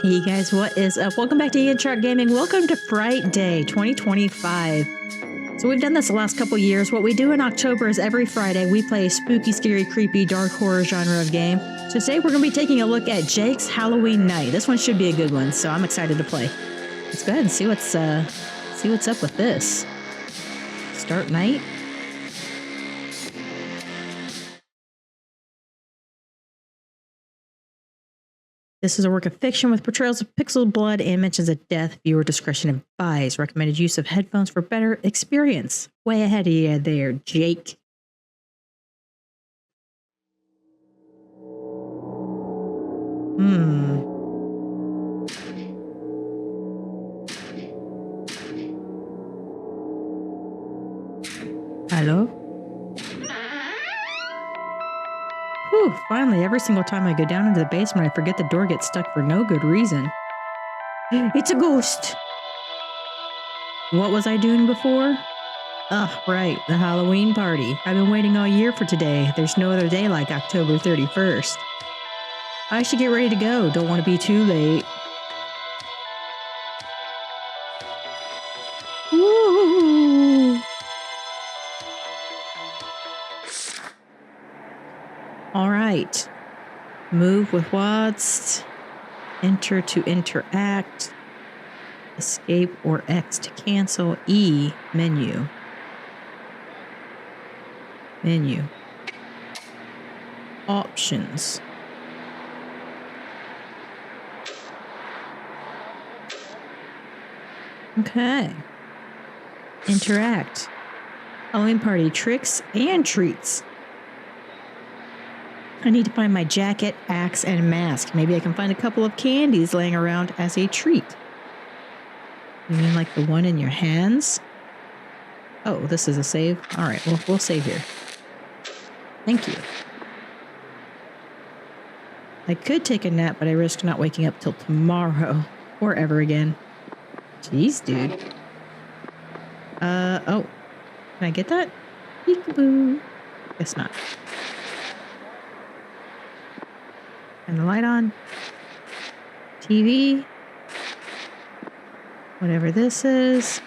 Hey guys, what is up? Welcome back to Yentrok Gaming. Welcome to Fright Day 2025. So we've done this the last couple years. What we do in October is every Friday we play a spooky, scary, creepy, dark horror genre of game. So today we're going to be taking a look at Jake's Halloween Night. This one should be a good one, so I'm excited to play. Let's go ahead and see what's up with this. Start night. This is a work of fiction with portrayals of pixel blood and mentions of death. Viewer discretion advised. Recommended use of headphones for better experience. Way ahead of you there, Jake. Hello? Whew, finally, every single time I go down into the basement, I forget the door gets stuck for no good reason. It's a ghost! What was I doing before? Right, the Halloween party. I've been waiting all year for today. There's no other day like October 31st. I should get ready to go. Don't want to be too late. Woo! All right. Move with WASD. Enter to interact. Escape or X to cancel. E, menu. Menu. Options. Okay. Interact. Halloween party tricks and treats. I need to find my jacket, axe, and mask. Maybe I can find a couple of candies laying around as a treat. You mean like the one in your hands? Oh, this is a save? All right, well, we'll save here. Thank you. I could take a nap, but I risk not waking up till tomorrow or ever again. Jeez, dude. Oh. Can I get that? Peekaboo. Guess not. And the light on. TV. Whatever this is.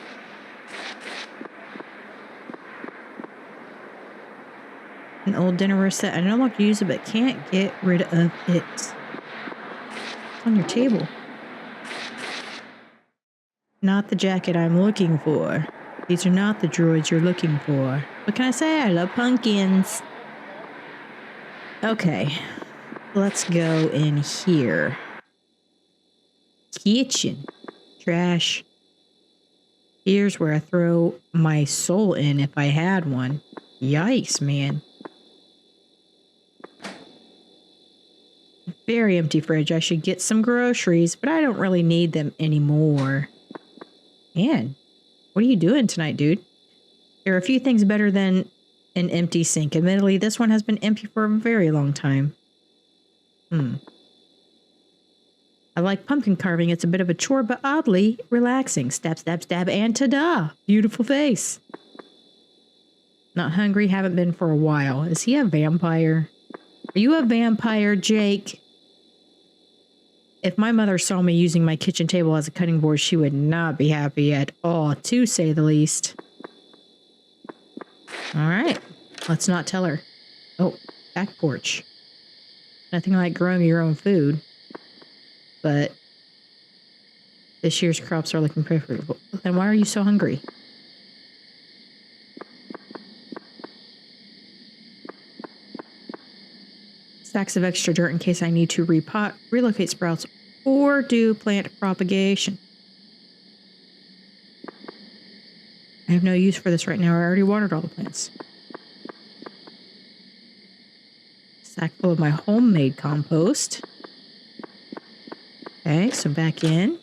An old dinnerware set. I no longer use it, but can't get rid of it. It's on your table. Not the jacket I'm looking for. These are not the droids you're looking for. What can I say? I love pumpkins. Okay. Let's go in here. Kitchen. Trash. Here's where I throw my soul in if I had one. Yikes, man. Very empty fridge. I should get some groceries, but I don't really need them anymore. Man, what are you doing tonight, dude? There are a few things better than an empty sink. Admittedly, this one has been empty for a very long time. I like pumpkin carving. It's a bit of a chore, but oddly relaxing. Stab, stab, stab, and ta-da! Beautiful face. Not hungry, haven't been for a while. Is he a vampire? Are you a vampire, Jake? If my mother saw me using my kitchen table as a cutting board, she would not be happy at all, to say the least. All right, let's not tell her. Oh, back porch. Nothing like growing your own food. But this year's crops are looking preferable. Then why are you so hungry? Stacks of extra dirt in case I need to repot, relocate sprouts, or do plant propagation. I have no use for this right now. I already watered all the plants. Sack full of my homemade compost. Okay, so back in.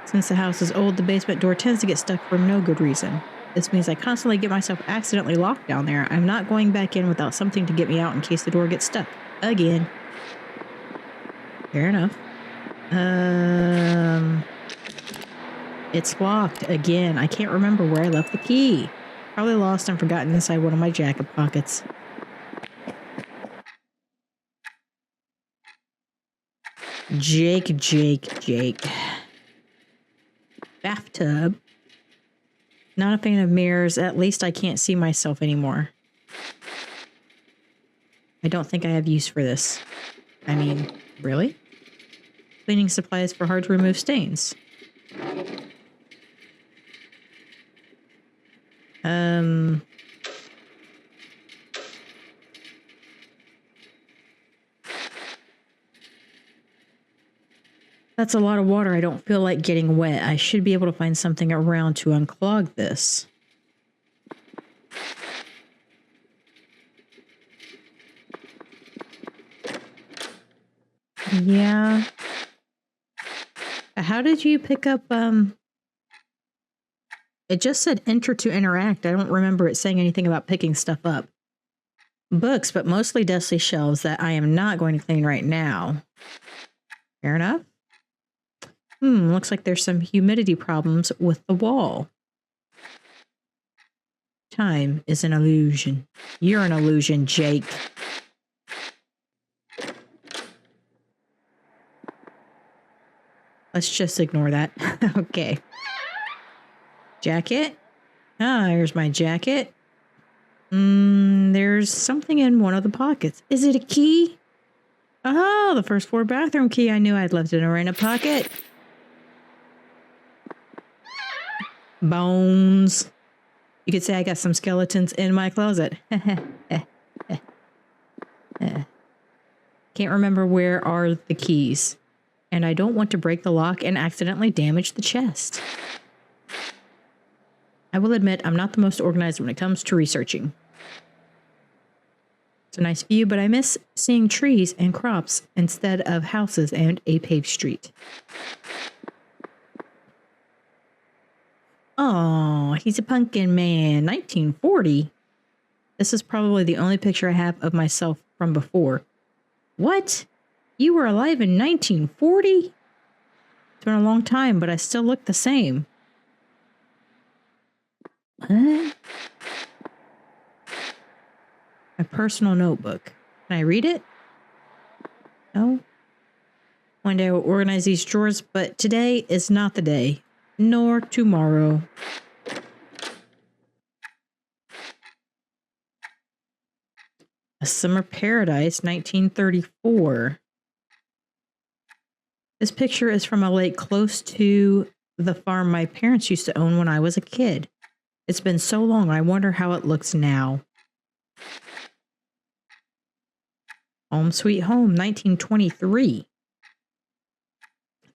Since the house is old, the basement door tends to get stuck for no good reason. This means I constantly get myself accidentally locked down there. I'm not going back in without something to get me out in case the door gets stuck. Again. Fair enough. It's locked again. I can't remember where I left the key. Probably lost and forgotten inside one of my jacket pockets. Jake. Bathtub. Not a fan of mirrors. At least I can't see myself anymore. I don't think I have use for this. I mean, really? Cleaning supplies for hard to remove stains. That's a lot of water. I don't feel like getting wet. I should be able to find something around to unclog this. Yeah. How did you pick up, it just said enter to interact. I don't remember it saying anything about picking stuff up. Books, but mostly dusty shelves that I am not going to clean right now. Fair enough. Looks like there's some humidity problems with the wall. Time is an illusion. You're an illusion, Jake. Let's just ignore that. Okay. Jacket. Ah, here's my jacket. There's something in one of the pockets. Is it a key? Oh, the first floor bathroom key. I knew I'd left it in a pocket. Bones. You could say I got some skeletons in my closet. Can't remember where are the keys. And I don't want to break the lock and accidentally damage the chest. I will admit I'm not the most organized when it comes to researching. It's a nice view, but I miss seeing trees and crops instead of houses and a paved street. Oh, he's a pumpkin man. 1940? This is probably the only picture I have of myself from before. What? You were alive in 1940? It's been a long time, but I still look the same. What? My personal notebook. Can I read it? No? One day I will organize these drawers, but today is not the day. Nor tomorrow. A Summer Paradise, 1934. This picture is from a lake close to the farm my parents used to own when I was a kid. It's been so long, I wonder how it looks now. Home Sweet Home, 1923.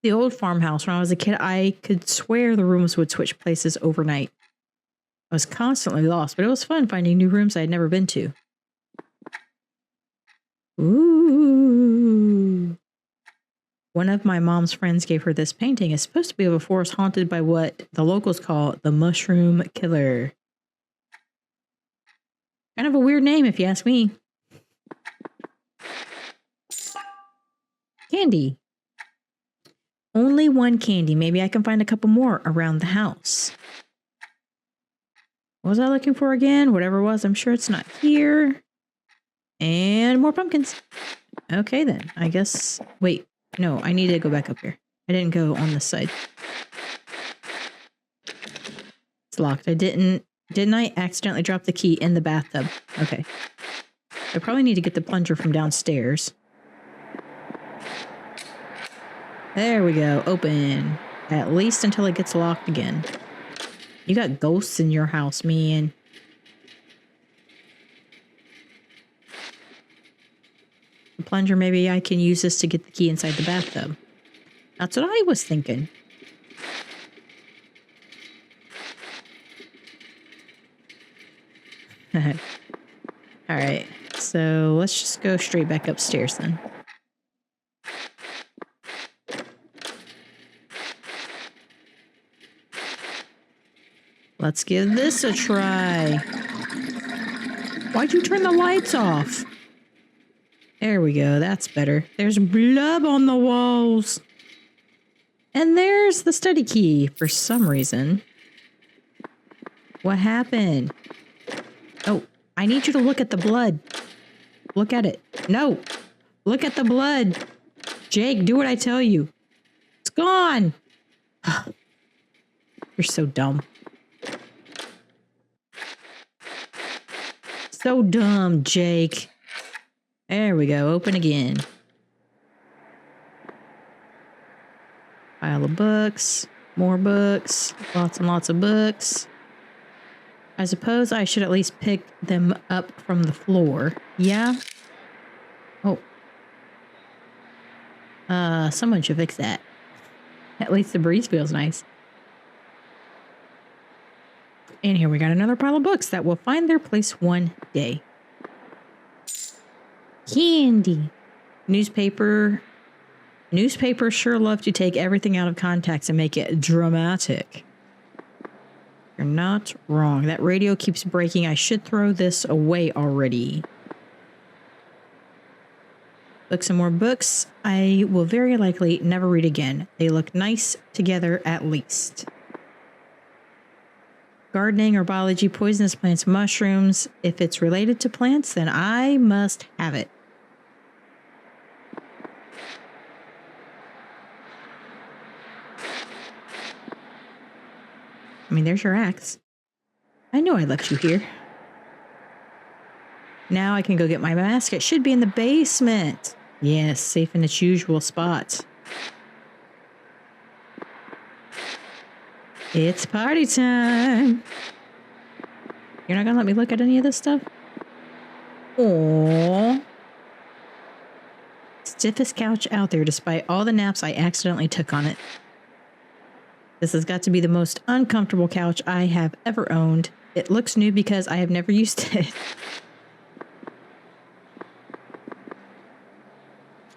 The old farmhouse, when I was a kid, I could swear the rooms would switch places overnight. I was constantly lost, but it was fun finding new rooms I had never been to. Ooh. One of my mom's friends gave her this painting. It's supposed to be of a forest haunted by what the locals call the Mushroom Killer. Kind of a weird name, if you ask me. Candy. Only one candy. Maybe I can find a couple more around the house. What was I looking for again? Whatever it was, I'm sure it's not here. And more pumpkins. Okay, then. I guess... Wait. No, I need to go back up here. I didn't go on this side. It's locked. Didn't I accidentally drop the key in the bathtub? Okay. I probably need to get the plunger from downstairs. There we go. Open. At least until it gets locked again. You got ghosts in your house, man. The plunger, maybe I can use this to get the key inside the bathtub. That's what I was thinking. Alright, so let's just go straight back upstairs then. Let's give this a try. Why'd you turn the lights off? There we go, that's better. There's blood on the walls. And there's the study key for some reason. What happened? Oh, I need you to look at the blood. Look at it. No, look at the blood. Jake, do what I tell you. It's gone. You're so dumb. So dumb, Jake. There we go. Open again. Pile of books. More books. Lots and lots of books. I suppose I should at least pick them up from the floor. Yeah? Oh. Someone should fix that. At least the breeze feels nice. And here we got another pile of books that will find their place one day. Candy. Newspaper. Newspapers sure love to take everything out of context and make it dramatic. You're not wrong. That radio keeps breaking. I should throw this away already. Books and more books. I will very likely never read again. They look nice together at least. Gardening or biology, poisonous plants, mushrooms. If it's related to plants, then I must have it. I mean, there's your axe. I knew I left you here. Now I can go get my mask. It should be in the basement. Yes, safe in its usual spot. It's party time. You're not gonna let me look at any of this stuff? Aww. Stiffest couch out there despite all the naps I accidentally took on it. This has got to be the most uncomfortable couch I have ever owned. It looks new because I have never used it.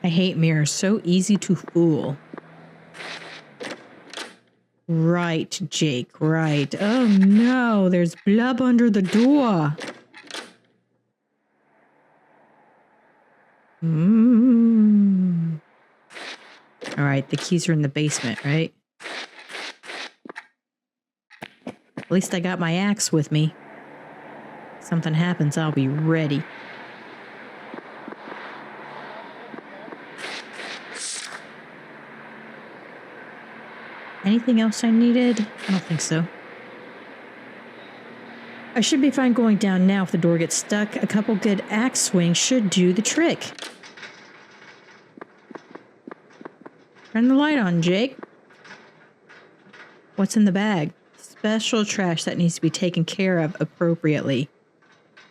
I hate mirrors. So easy to fool. Right, Jake, right. Oh no, there's blood under the door. All right, the keys are in the basement, right? At least I got my axe with me. If something happens, I'll be ready. Anything else I needed? I don't think so. I should be fine going down now if the door gets stuck. A couple good axe swings should do the trick. Turn the light on, Jake. What's in the bag? Special trash that needs to be taken care of appropriately.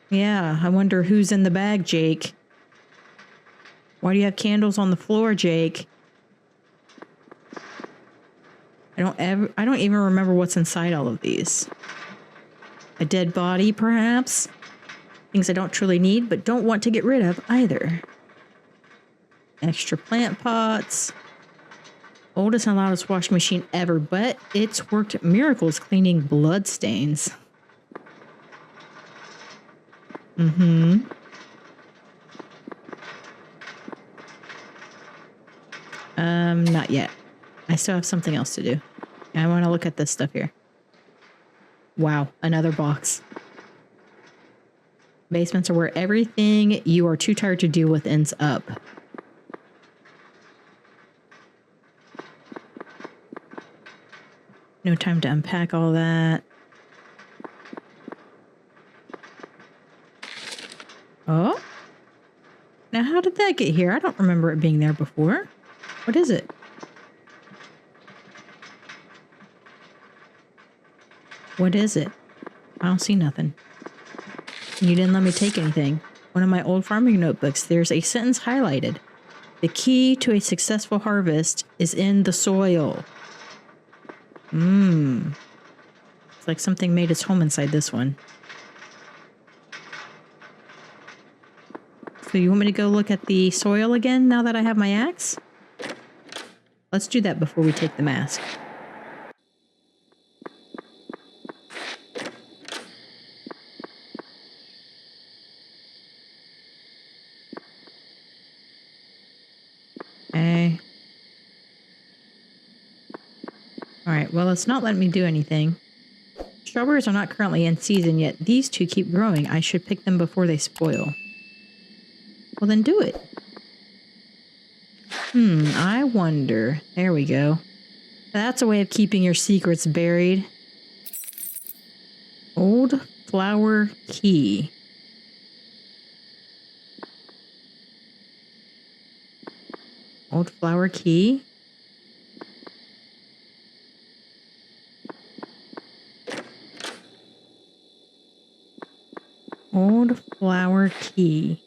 Yeah, I wonder who's in the bag, Jake. Why do you have candles on the floor, Jake? I don't even remember what's inside all of these. A dead body, perhaps? Things I don't truly need, but don't want to get rid of either. Extra plant pots. Oldest and loudest washing machine ever, but it's worked miracles cleaning blood stains. Not yet. I still have something else to do. I want to look at this stuff here. Wow, another box. Basements are where everything you are too tired to deal with ends up. No time to unpack all that. Oh? Now how did that get here? I don't remember it being there before. What is it? What is it? I don't see nothing. You didn't let me take anything. One of my old farming notebooks, there's a sentence highlighted. The key to a successful harvest is in the soil. It's like something made its home inside this one. So you want me to go look at the soil again now that I have my axe? Let's do that before we take the mask. Okay. Alright, well, it's not letting me do anything. Strawberries are not currently in season, yet these two keep growing. I should pick them before they spoil. Well, then do it. I wonder. There we go. That's a way of keeping your secrets buried. Old flower key. Old flower key. Old flower key.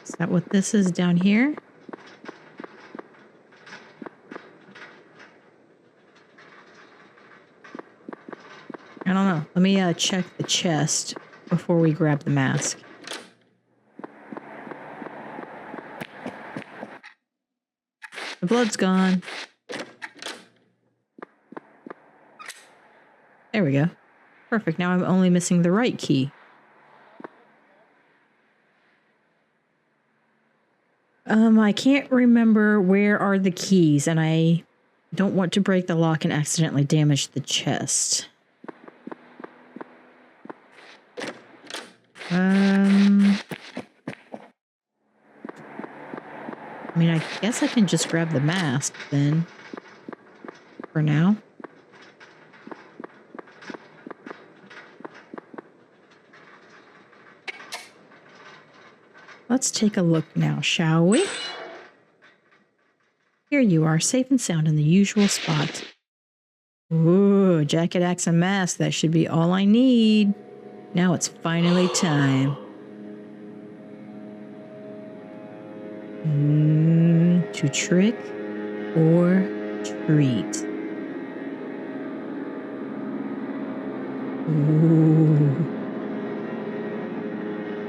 Is that what this is down here? I don't know. Let me check the chest before we grab the mask. The blood's gone. There we go. Perfect. Now I'm only missing the right key. I can't remember where are the keys, and I don't want to break the lock and accidentally damage the chest. I mean, I guess I can just grab the mask then. For now. Let's take a look now, shall we? Here you are, safe and sound in the usual spot. Ooh, jacket, axe, and mask. That should be all I need. Now it's finally time. To trick or treat. Ooh.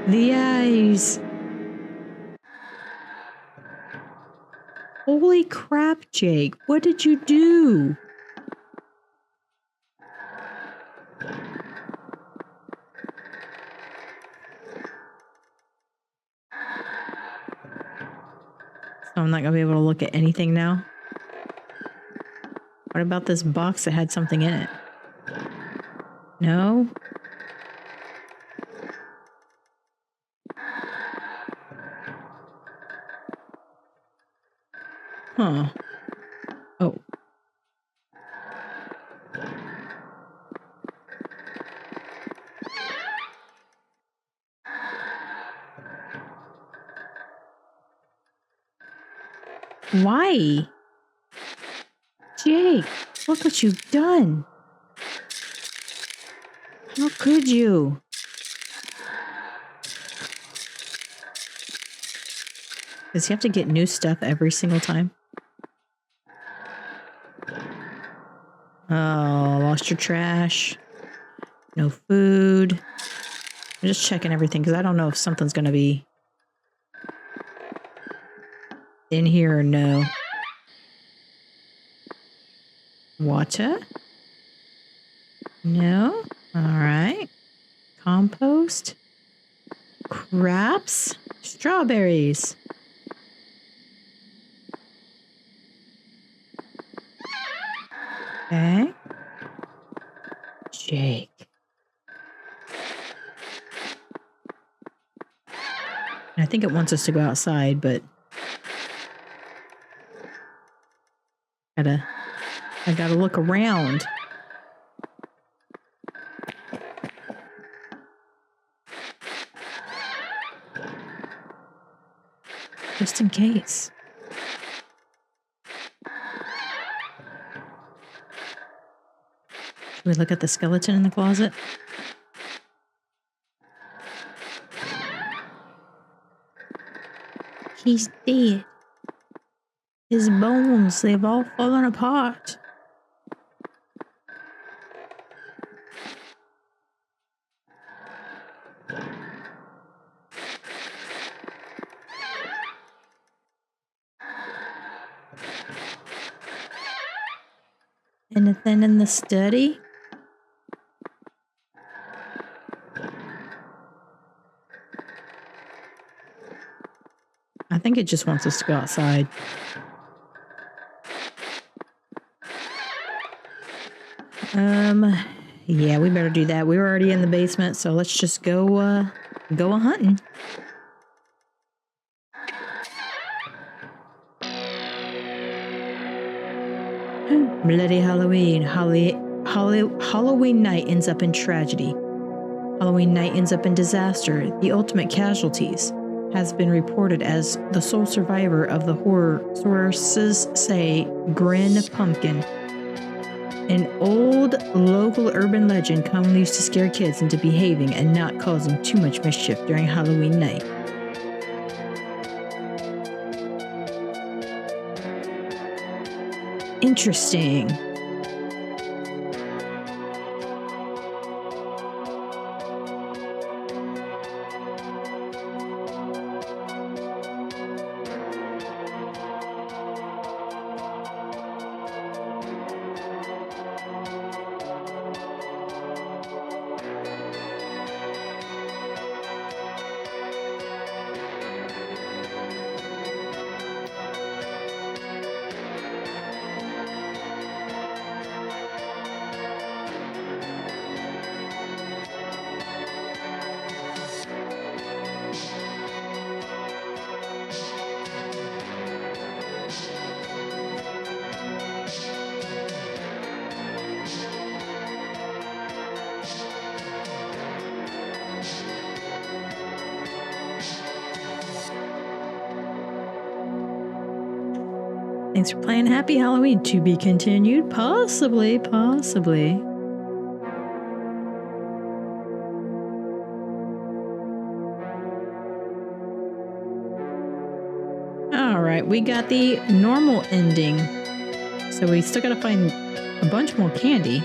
The eyes. Holy crap, Jake. What did you do? So I'm not going to be able to look at anything now. What about this box that had something in it? No? Huh. Oh. Why? Jake, look what you've done. How could you? Does he have to get new stuff every single time? Oh, lost your trash. No food. I'm just checking everything because I don't know if something's going to be in here or no. Water? No? All right. Compost? Craps? Strawberries? Okay. Jake. I think it wants us to go outside, but I gotta look around. Just in case. Should we look at the skeleton in the closet? He's dead. His bones, they've all fallen apart. Anything in the study? I think it just wants us to go outside. Yeah, we better do that. We were already in the basement, so let's just go a hunting. Bloody Halloween. Halloween night ends up in tragedy. Halloween night ends up in disaster. The ultimate casualties has been reported as the sole survivor of the horror. Sources say Grin Pumpkin, an old local urban legend commonly used to scare kids into behaving and not causing too much mischief during Halloween night. Interesting. Thanks for playing. Happy Halloween. To be continued. Possibly. Alright, we got the normal ending. So we still gotta find a bunch more candy.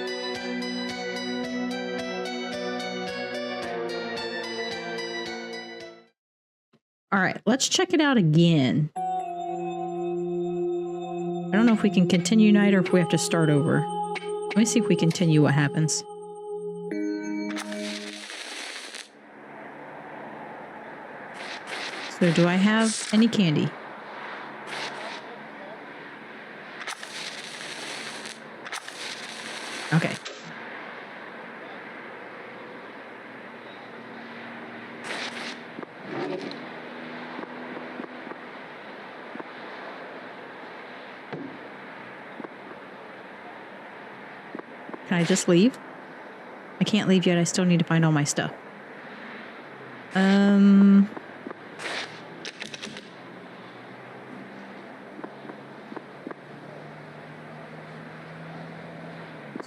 Alright, let's check it out again. I don't know if we can continue night or if we have to start over. Let me see if we continue what happens. So do I have any candy? Okay. Can I just leave? I can't leave yet. I still need to find all my stuff.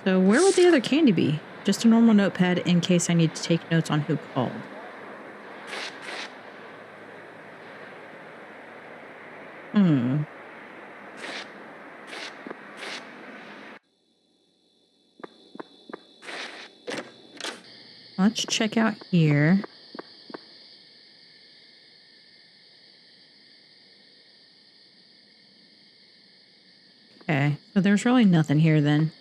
So where would the other candy be? Just a normal notepad in case I need to take notes on who called. Let's check out here. Okay, so there's really nothing here then.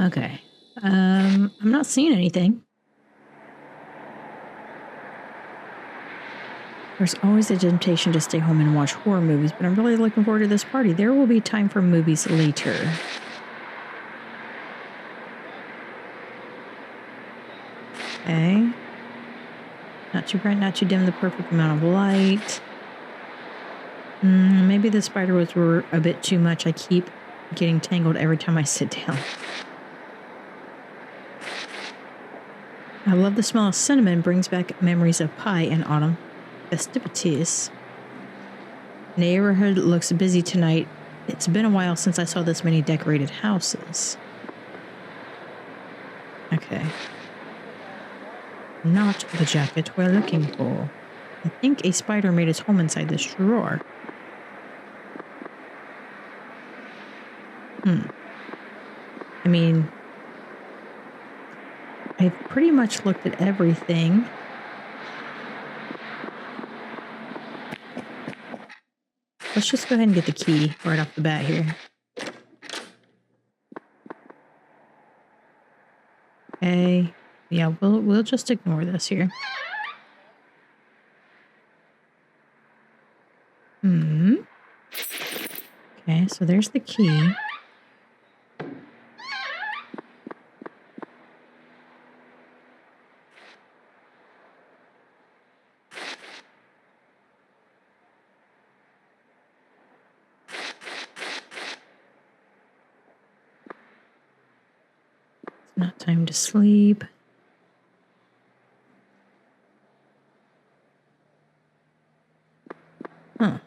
Okay. I'm not seeing anything. There's always a temptation to stay home and watch horror movies, but I'm really looking forward to this party. There will be time for movies later. Okay. Not too bright, not too dim, the perfect amount of light. Maybe the spider webs were a bit too much. I keep getting tangled every time I sit down. I love the smell of cinnamon. Brings back memories of pie and autumn festivities. Neighborhood looks busy tonight. It's been a while since I saw this many decorated houses. Okay. Not the jacket we're looking for. I think a spider made its home inside this drawer. I mean, I've pretty much looked at everything. Let's just go ahead and get the key right off the bat here. Okay. Yeah, we'll just ignore this here. Okay, so there's the key. It's not time to sleep. Huh.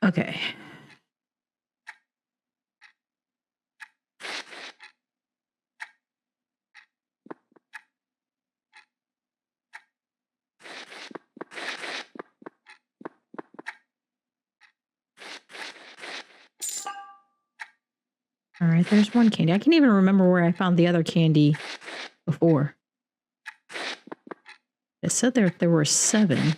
Okay. All right, there's one candy. I can't even remember where I found the other candy before. It said there were 7.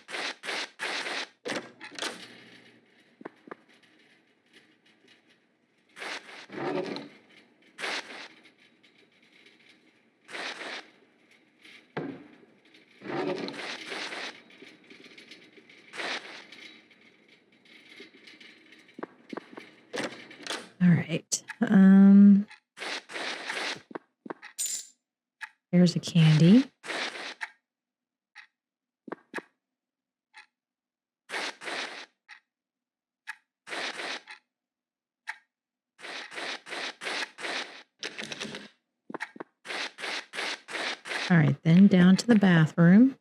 All right. There's a candy. All right, then down to the bathroom.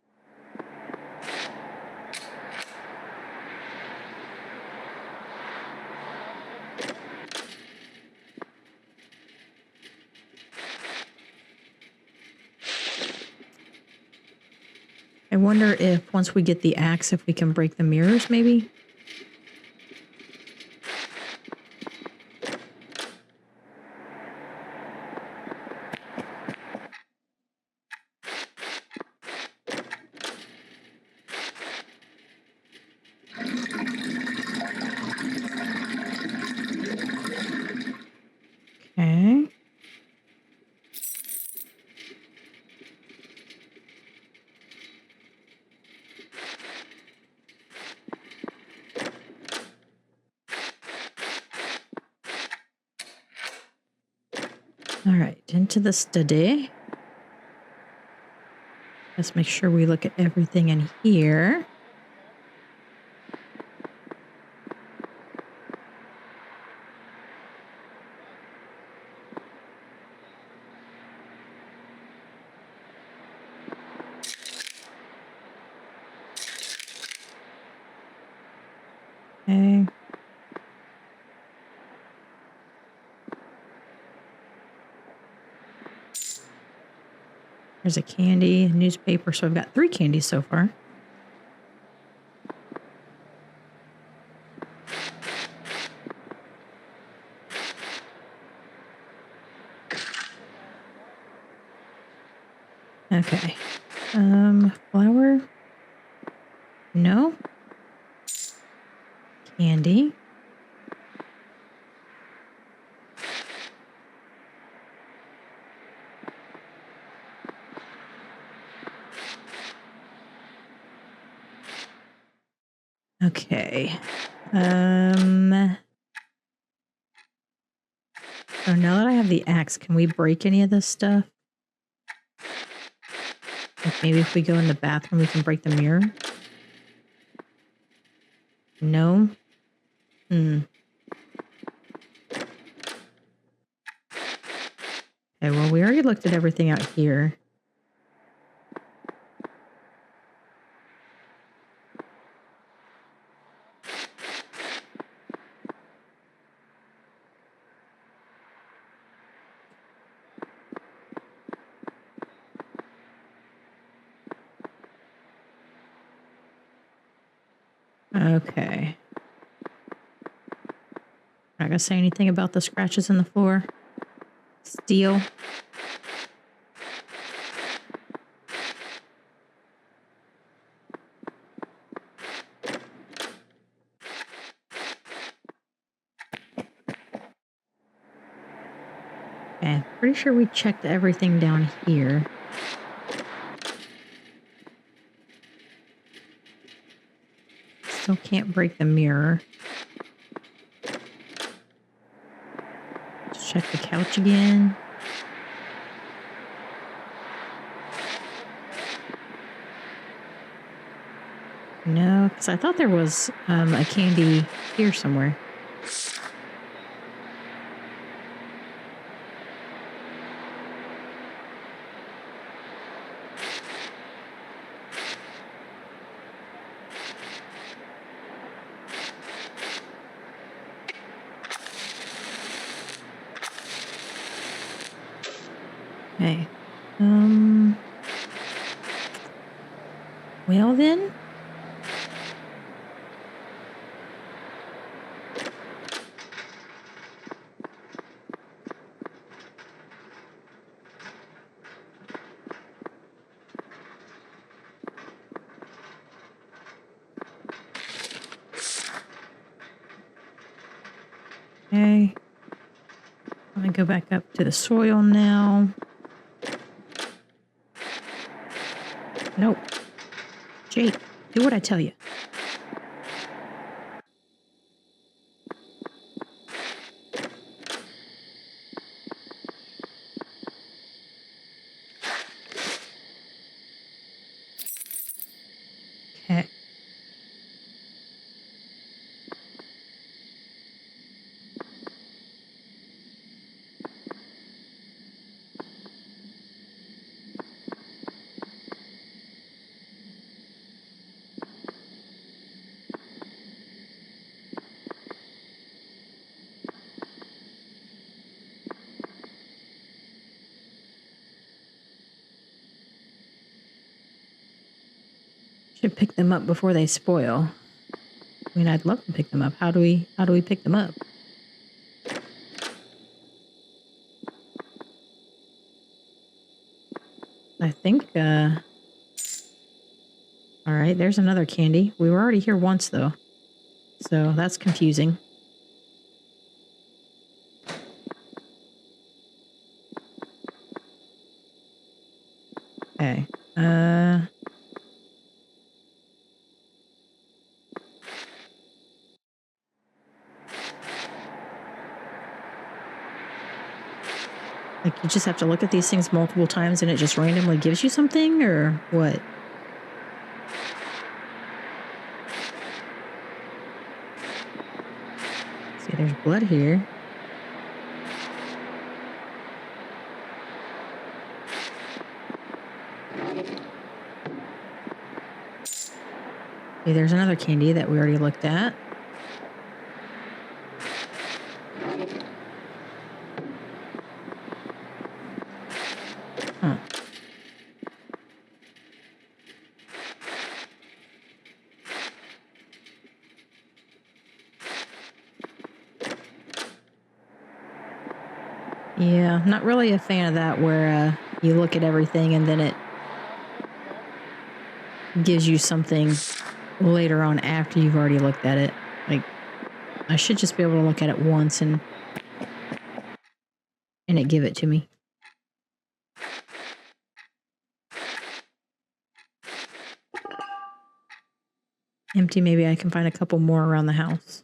I wonder if once we get the axe, if we can break the mirrors, maybe? Okay. All right, into the study. Let's make sure we look at everything in here. Okay. There's a candy, a newspaper. So I've got 3 candies so far. Okay. Flour? No. Candy. Okay. So now that I have the axe, can we break any of this stuff? Like maybe if we go in the bathroom, we can break the mirror? No? Okay, well, we already looked at everything out here. Okay. Not gonna say anything about the scratches in the floor. Steel. Okay, pretty sure we checked everything down here. Still can't break the mirror. Let's check the couch again. No, because I thought there was a candy here somewhere. Okay. Well then. Okay. Let me go back up to the soil now. Nope. Jake, do what I tell you. Okay. Should pick them up before they spoil. I mean, I'd love to pick them up. How do we pick them up? I think, all right, there's another candy. We were already here once, though. So that's confusing. Okay. Like, you just have to look at these things multiple times and it just randomly gives you something, or what? See, there's blood here. Okay, there's another candy that we already looked at. Huh. Yeah, not really a fan of that where you look at everything and then it gives you something later on after you've already looked at it. Like, I should just be able to look at it once and it give it to me. Empty, maybe I can find a couple more around the house.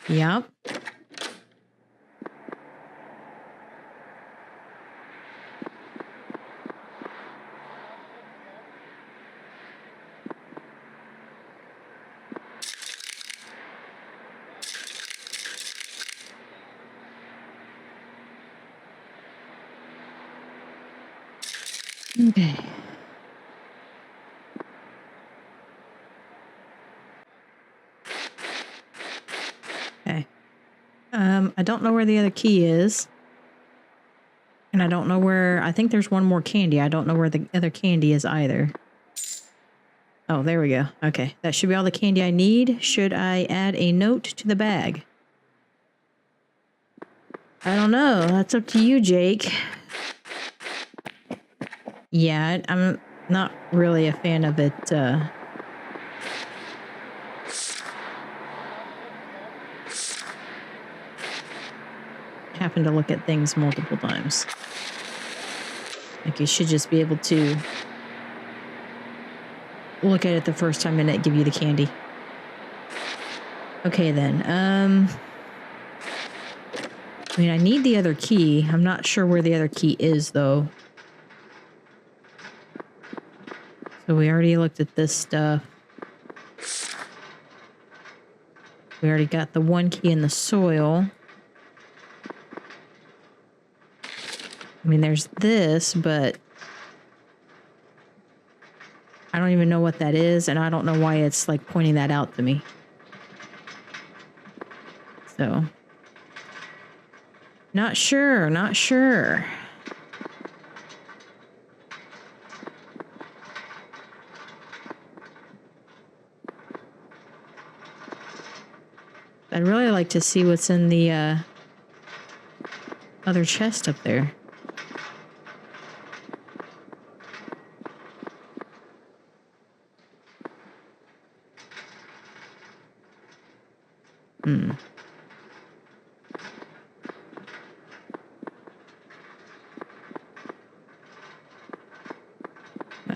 Yep. Okay. Okay. I don't know where the other key is. And I don't know where, I think there's one more candy. I don't know where the other candy is either. Oh, there we go. Okay, that should be all the candy I need. Should I add a note to the bag? I don't know. That's up to you, Jake. Yeah, I'm not really a fan of it, having to look at things multiple times. Like, you should just be able to look at it the first time and it give you the candy. Okay, then. I mean, I need the other key. I'm not sure where the other key is, though. So we already looked at this stuff. We already got the one key in the soil. I mean, there's this, but I don't even know what that is, and I don't know why it's, like, pointing that out to me. So, not sure, not sure. I'd really like to see what's in the other chest up there.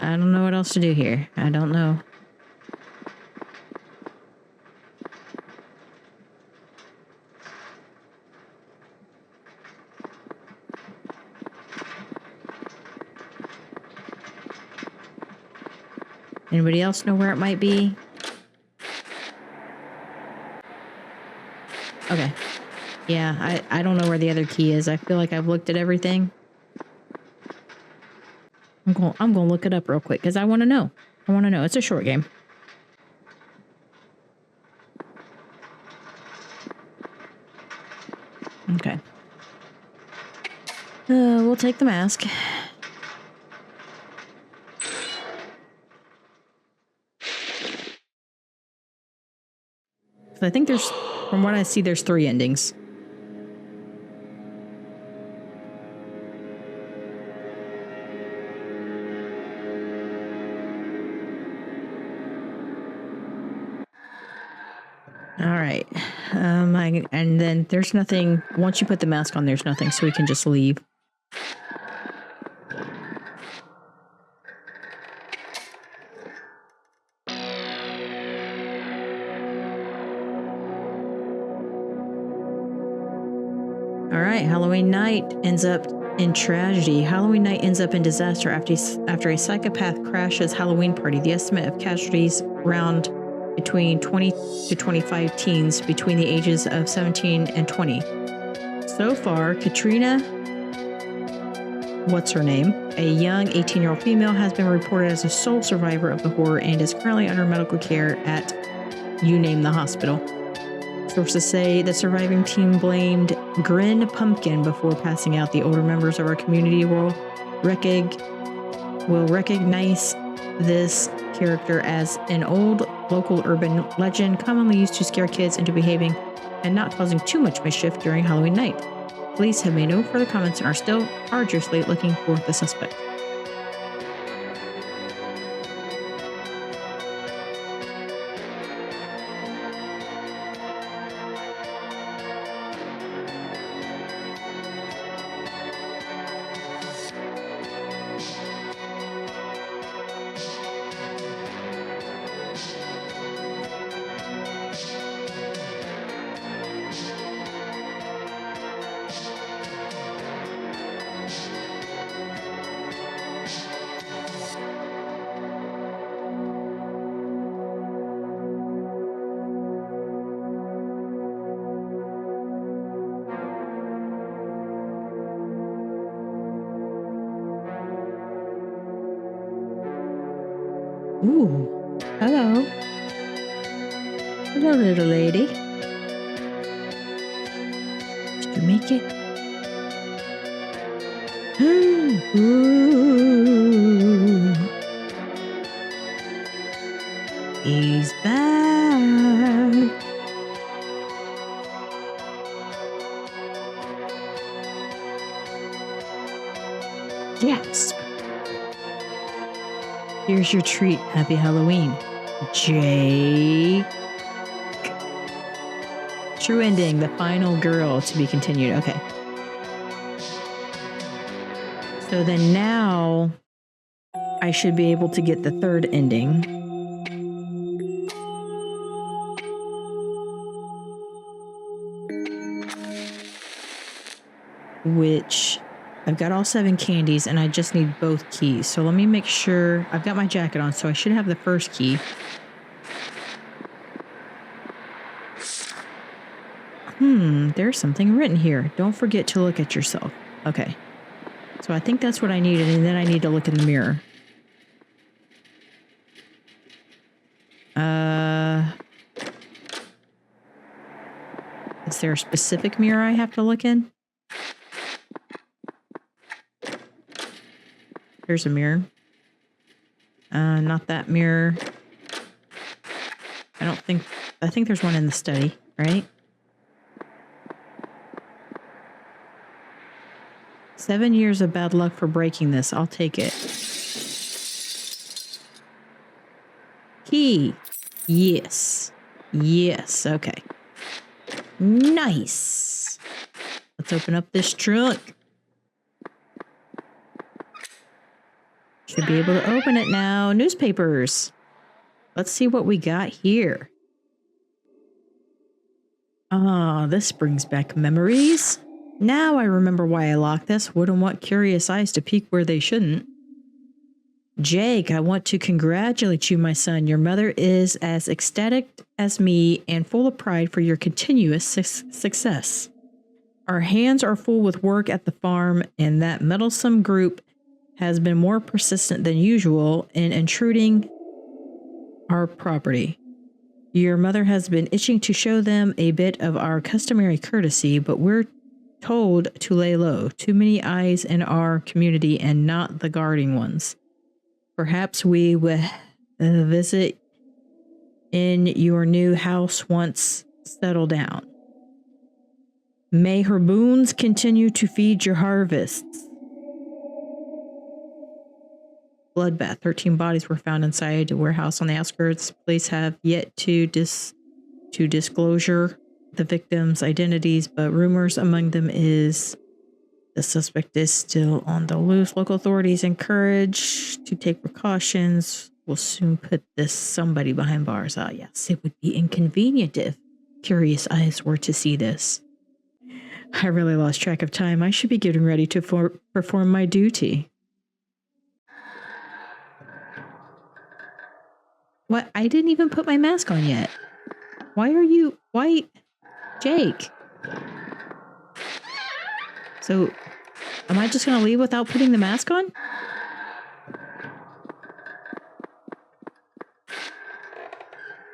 I don't know what else to do here. I don't know. Anybody else know where it might be? Okay. Yeah, I don't know where the other key is. I feel like I've looked at everything. I'm gonna look it up real quick because I want to know. I want to know. It's a short game. Okay. We'll take the mask. So I think there's, from what I see, there's 3 endings. All right. And then there's nothing, once you put the mask on, there's nothing, so we can just leave. All right, Halloween night ends up in tragedy. Halloween night ends up in disaster after a psychopath crashes Halloween party. The estimate of casualties round between 20 to 25 teens between the ages of 17 and 20. So far, Katrina, what's her name, a young 18-year-old female, has been reported as a sole survivor of the horror and is currently under medical care at you name the hospital. Sources say the surviving teen blamed Grin Pumpkin before passing out. The older members of our community will recognize this character as an old local urban legend commonly used to scare kids into behaving and not causing too much mischief during Halloween night. Police have made no further comments and are still arduously looking for the suspect. Ooh, hello. Hello, little lady. Did you make it? Ooh. He's back. Yes. Here's your treat. Happy Halloween. Jake. True ending. The final girl to be continued. Okay. So then now I should be able to get the third ending. Which I've got all 7 candies and I just need both keys. So let me make sure I've got my jacket on, so I should have the first key. There's something written here. Don't forget to look at yourself. Okay. So I think that's what I needed, and then I need to look in the mirror. Is there a specific mirror I have to look in? There's a mirror. Not that mirror. I think there's one in the study, right? 7 years of bad luck for breaking this. I'll take it. Key. Yes. Yes. Okay. Nice. Let's open up this trunk. Should be able to open it now. Newspapers. Let's see what we got here. Ah, this brings back memories. Now I remember why I locked this. Wouldn't want curious eyes to peek where they shouldn't. Jake, I want to congratulate you, my son. Your mother is as ecstatic as me and full of pride for your continuous success. Our hands are full with work at the farm, and that meddlesome group has been more persistent than usual in intruding our property. Your mother has been itching to show them a bit of our customary courtesy, but we're told to lay low. Too many eyes in our community and not the guarding ones. Perhaps we will visit in your new house once settled down. May her boons continue to feed your harvests. Bloodbath. 13 bodies were found inside a warehouse on the outskirts. Police have yet to disclosure the victims' identities, but rumors among them is the suspect is still on the loose. Local authorities encouraged to take precautions. We'll soon put this somebody behind bars. Ah, yes, it would be inconvenient if curious eyes were to see this. I really lost track of time. I should be getting ready to perform my duty. What? I didn't even put my mask on yet. Why, Jake? So, am I just going to leave without putting the mask on?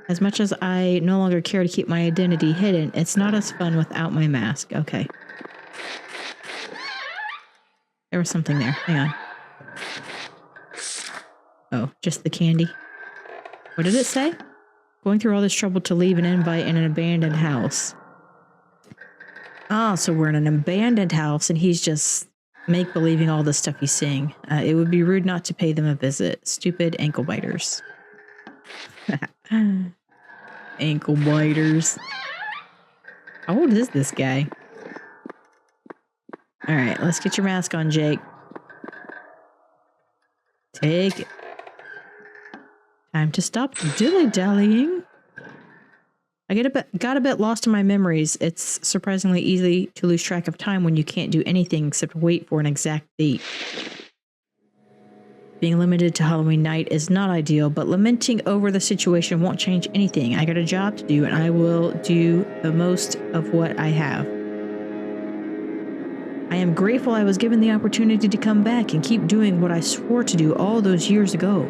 As much as I no longer care to keep my identity hidden, it's not as fun without my mask. Okay. There was something there. Hang on. Oh, just the candy. What did it say? Going through all this trouble to leave an invite in an abandoned house. Oh, so we're in an abandoned house and he's just make-believing all the stuff he's seeing. It would be rude not to pay them a visit. Stupid ankle biters. Ankle biters. How old is this guy? All right, let's get your mask on, Jake. Take it. Time to stop dilly-dallying. I got a bit lost in my memories. It's surprisingly easy to lose track of time when you can't do anything except wait for an exact date. Being limited to Halloween night is not ideal, but lamenting over the situation won't change anything. I got a job to do, and I will do the most of what I have. I am grateful I was given the opportunity to come back and keep doing what I swore to do all those years ago.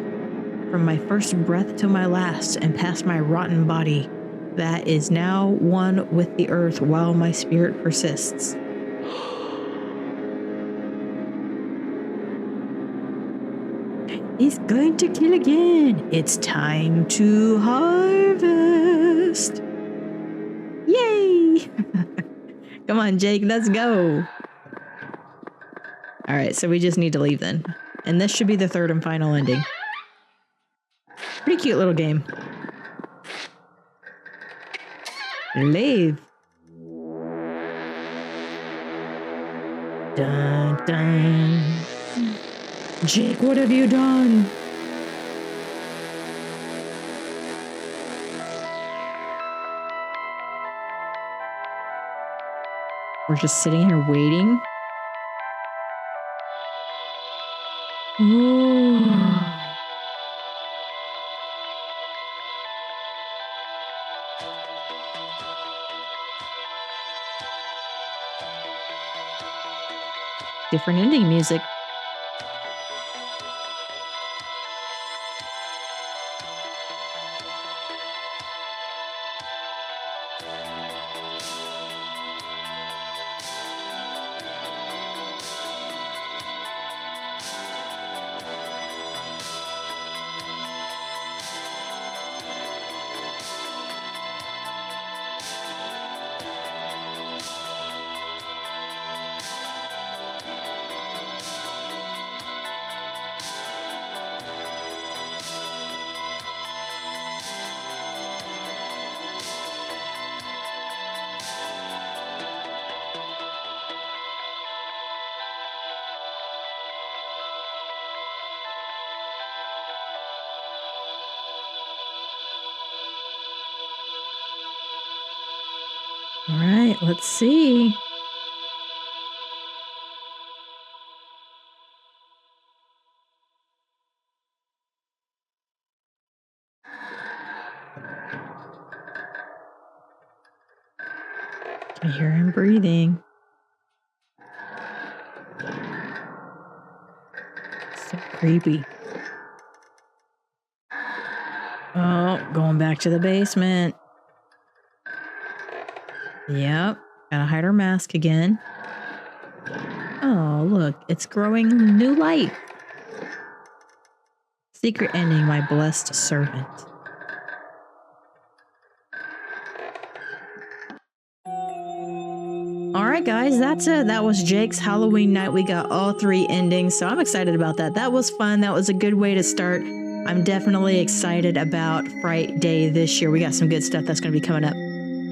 From my first breath to my last, and past my rotten body that is now one with the earth while my spirit persists. He's going to kill again. It's time to harvest. Yay! Come on, Jake, let's go. All right, so we just need to leave then. And this should be the third and final ending. Pretty cute little game. Leave. Dun, dun. Jake, what have you done? We're just sitting here waiting. Ooh. Different ending music. All right, let's see. I hear him breathing. So creepy. Oh, going back to the basement. Yep, gotta hide her mask again. Oh, look, it's growing new life. Secret ending, my blessed servant. All right, guys, that's it. That was Jake's Halloween night. We got all 3 endings, so I'm excited about that. That was fun. That was a good way to start. I'm definitely excited about Fright Day this year. We got some good stuff that's going to be coming up.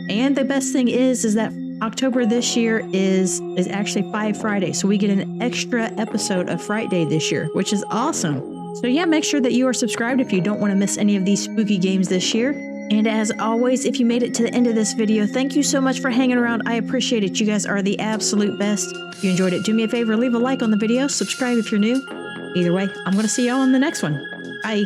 And the best thing is that October this year is actually 5 Fridays, so we get an extra episode of Fright Day this year, which is awesome. So yeah, make sure that you are subscribed if you don't want to miss any of these spooky games this year. And as always, if you made it to the end of this video, thank you so much for hanging around. I appreciate it. You guys are the absolute best. If you enjoyed it, do me a favor, leave a like on the video, subscribe if you're new. Either way, I'm going to see y'all in the next one. Bye.